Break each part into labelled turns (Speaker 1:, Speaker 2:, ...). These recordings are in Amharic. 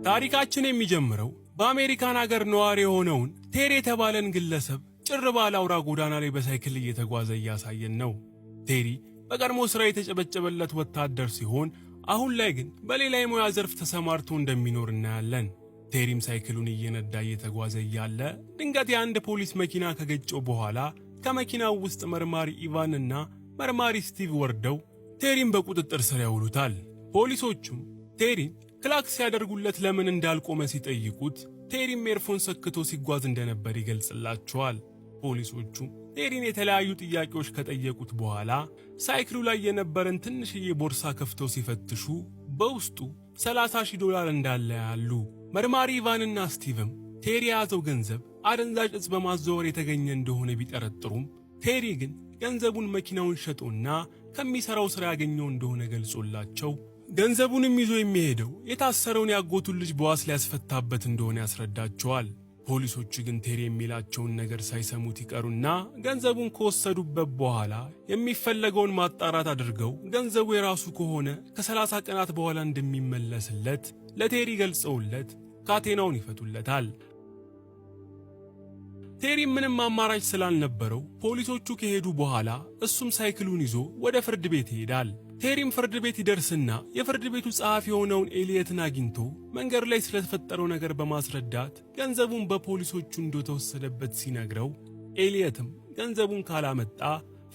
Speaker 1: ታሪካችን የሚጀምረው በአሜሪካን ሀገር ነዋሪ የሆነውን ቴሪ የተባለን ግለሰብ ጭር ባለ አውራ ጎዳና ላይ በሳይክል እየተጓዘ እያሳየን ነው። ቴሪ በቀድሞ ስራ የተጨበጨበለት ወታደር ሲሆን አሁን ላይ ግን በሌላ የሙያ ዘርፍ ተሰማርቶ እንደሚኖር እናያለን። ቴሪም ሳይክሉን እየነዳ እየተጓዘ እያለ ድንገት የአንድ ፖሊስ መኪና ከገጨው በኋላ ከመኪናው ውስጥ መርማሪ ኢቫንና መርማሪ ስቲቭ ወርደው ቴሪን በቁጥጥር ስር ያውሉታል። ፖሊሶቹም ቴሪን ክላክስ ሲያደርጉለት ለምን እንዳልቆመ ሲጠይቁት ቴሪም ኤርፎን ሰክቶ ሲጓዝ እንደነበር ይገልጽላቸዋል። ፖሊሶቹ ቴሪን የተለያዩ ጥያቄዎች ከጠየቁት በኋላ ሳይክሉ ላይ የነበረን ትንሽዬ ቦርሳ ከፍተው ሲፈትሹ በውስጡ $30,000 እንዳለ ያሉ። መርማሪ ኢቫንና ስቲቭም ቴሪ የያዘው ገንዘብ አደንዛዥ ዕፅ በማዘዋወር የተገኘ እንደሆነ ቢጠረጥሩም ቴሪ ግን ገንዘቡን መኪናውን ሸጦና ከሚሰራው ስራ ያገኘው እንደሆነ ገልጾላቸው ገንዘቡንም ይዞ የሚሄደው የታሰረውን ያጎቱን ልጅ በዋስ ሊያስፈታበት እንደሆነ ያስረዳቸዋል። ፖሊሶቹ ግን ቴሪ የሚላቸውን ነገር ሳይሰሙት ይቀሩና ገንዘቡን ከወሰዱበት በኋላ የሚፈለገውን ማጣራት አድርገው ገንዘቡ የራሱ ከሆነ ከ30 ቀናት በኋላ እንደሚመለስለት ለቴሪ ገልጸውለት ካቴናውን ይፈቱለታል። ቴሪ ምንም አማራጭ ስላልነበረው ፖሊሶቹ ከሄዱ በኋላ እሱም ሳይክሉን ይዞ ወደ ፍርድ ቤት ይሄዳል። ቴሪም ፍርድ ቤት ይደርስና የፍርድ ቤቱ ጸሐፊ የሆነውን ኤሊየትን አግኝቶ መንገድ ላይ ስለተፈጠረው ነገር በማስረዳት ገንዘቡን በፖሊሶቹ እንደተወሰደበት ሲነግረው ኤሊየትም ገንዘቡን ካላመጣ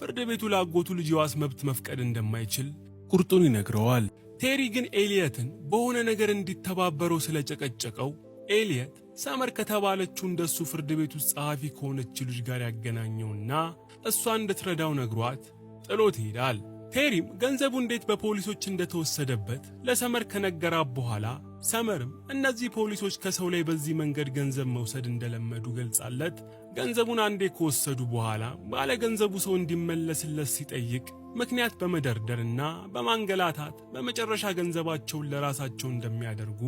Speaker 1: ፍርድ ቤቱ ላጎቱ ልጅ የዋስ መብት መፍቀድ እንደማይችል ቁርጡን ይነግረዋል። ቴሪ ግን ኤሊየትን በሆነ ነገር እንዲተባበረው ስለጨቀጨቀው ኤሊየት ሰመር ከተባለችው እንደሱ ፍርድ ቤቱ ጸሐፊ ከሆነች ልጅ ጋር ያገናኘውና እሷ እንድትረዳው ነግሯት ጥሎት ይሄዳል። ቴሪም ገንዘቡ እንዴት በፖሊሶች እንደተወሰደበት ለሰመር ከነገራት በኋላ ሰመርም እነዚህ ፖሊሶች ከሰው ላይ በዚህ መንገድ ገንዘብ መውሰድ እንደለመዱ ገልጻለት ገንዘቡን አንዴ ከወሰዱ በኋላ ባለ ገንዘቡ ሰው እንዲመለስለት ሲጠይቅ ምክንያት በመደርደርና በማንገላታት በመጨረሻ ገንዘባቸውን ለራሳቸው እንደሚያደርጉ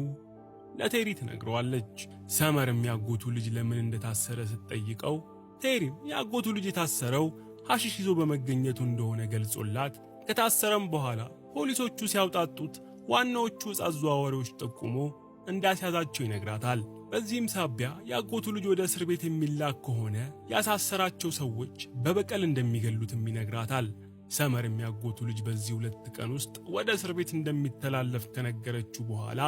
Speaker 1: ለቴሪ ትነግረዋለች። ሰመርም ያጎቱ ልጅ ለምን እንደታሰረ ስትጠይቀው ቴሪም ያጎቱ ልጅ የታሰረው ሐሺሽ ይዞ በመገኘቱ እንደሆነ ገልጾላት ከታሰረም በኋላ ፖሊሶቹ ሲያውጣጡት ዋናዎቹ ዕፅ አዘዋዋሪዎች ጠቁሞ እንዳስያዛቸው ይነግራታል። በዚህም ሳቢያ ያጎቱ ልጅ ወደ እስር ቤት የሚላክ ከሆነ ያሳሰራቸው ሰዎች በበቀል እንደሚገሉትም ይነግራታል። ሰመርም ያጎቱ ልጅ በዚህ 2 ቀን ውስጥ ወደ እስር ቤት እንደሚተላለፍ ከነገረችው በኋላ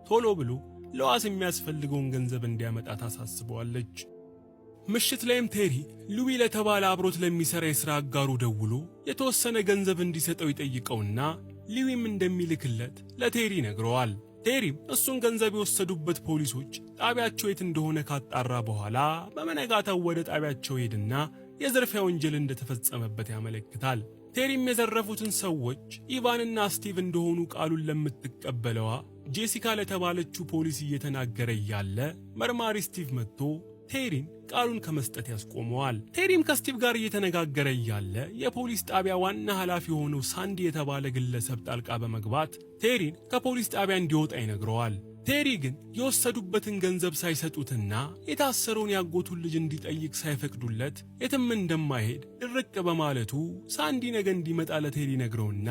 Speaker 1: ቶሎ ብሎ ለዋስ የሚያስፈልገውን ገንዘብ እንዲያመጣ ታሳስበዋለች። ምሽት ላይም ቴሪ ሉዊ ለተባለ አብሮት ለሚሰራ የሥራ አጋሩ ደውሎ የተወሰነ ገንዘብ እንዲሰጠው ይጠይቀውና ሉዊም እንደሚልክለት ለቴሪ ነግረዋል። ቴሪም እሱን ገንዘብ የወሰዱበት ፖሊሶች ጣቢያቸው የት እንደሆነ ካጣራ በኋላ በመነጋታው ወደ ጣቢያቸው ሄድና የዝርፊያ ወንጀል እንደተፈጸመበት ያመለክታል። ቴሪም የዘረፉትን ሰዎች ኢቫንና ስቲቭ እንደሆኑ ቃሉን ለምትቀበለዋ ጄሲካ ለተባለችው ፖሊስ እየተናገረ እያለ መርማሪ ስቲቭ መጥቶ ቴሪን ቃሉን ከመስጠት ያስቆመዋል። ቴሪም ከስቲቭ ጋር እየተነጋገረ እያለ የፖሊስ ጣቢያ ዋና ኃላፊ የሆነው ሳንዲ የተባለ ግለሰብ ጣልቃ በመግባት ቴሪን ከፖሊስ ጣቢያ እንዲወጣ ይነግረዋል። ቴሪ ግን የወሰዱበትን ገንዘብ ሳይሰጡትና የታሰረውን ያጎቱን ልጅ እንዲጠይቅ ሳይፈቅዱለት የትም እንደማይሄድ ድርቅ በማለቱ ሳንዲ ነገ እንዲመጣ ለቴሪ ነግረውና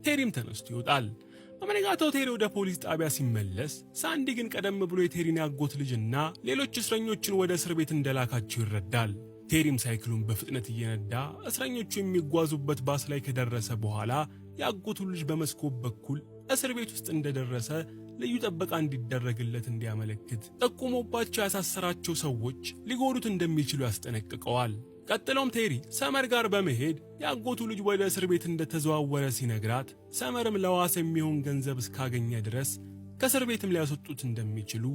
Speaker 1: ቴሪም ተነስቶ ይወጣል። በመነጋታው ቴሪ ወደ ፖሊስ ጣቢያ ሲመለስ ሳንዲ ግን ቀደም ብሎ የቴሪን ያጎት ልጅና ሌሎች እስረኞችን ወደ እስር ቤት እንደላካቸው ይረዳል። ቴሪም ሳይክሉን በፍጥነት እየነዳ እስረኞቹ የሚጓዙበት ባስ ላይ ከደረሰ በኋላ ያጎቱን ልጅ በመስኮት በኩል እስር ቤት ውስጥ እንደደረሰ ልዩ ጥበቃ እንዲደረግለት እንዲያመለክት ጠቁሞባቸው ያሳሰራቸው ሰዎች ሊጎዱት እንደሚችሉ ያስጠነቅቀዋል። ቀጥሎም ቴሪ ሰመር ጋር በመሄድ ያጎቱ ልጅ ወደ እስር ቤት እንደተዘዋወረ ሲነግራት ሰመርም ለዋስ የሚሆን ገንዘብ እስካገኘ ድረስ ከእስር ቤትም ሊያስወጡት እንደሚችሉ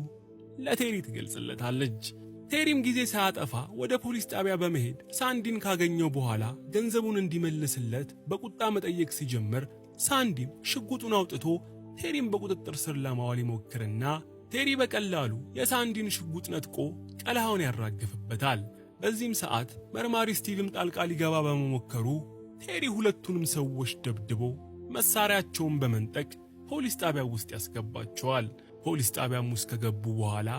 Speaker 1: ለቴሪ ትገልጽለታለች። ቴሪም ጊዜ ሳያጠፋ ወደ ፖሊስ ጣቢያ በመሄድ ሳንዲን ካገኘው በኋላ ገንዘቡን እንዲመልስለት በቁጣ መጠየቅ ሲጀምር ሳንዲም ሽጉጡን አውጥቶ ቴሪም በቁጥጥር ስር ለማዋል ይሞክርና ቴሪ በቀላሉ የሳንዲን ሽጉጥ ነጥቆ ቀለሃውን ያራግፍበታል። በዚህም ሰዓት መርማሪ ስቲቭም ጣልቃ ሊገባ በመሞከሩ ቴሪ ሁለቱንም ሰዎች ደብድቦ መሳሪያቸውን በመንጠቅ ፖሊስ ጣቢያ ውስጥ ያስገባቸዋል። ፖሊስ ጣቢያም ውስጥ ከገቡ በኋላ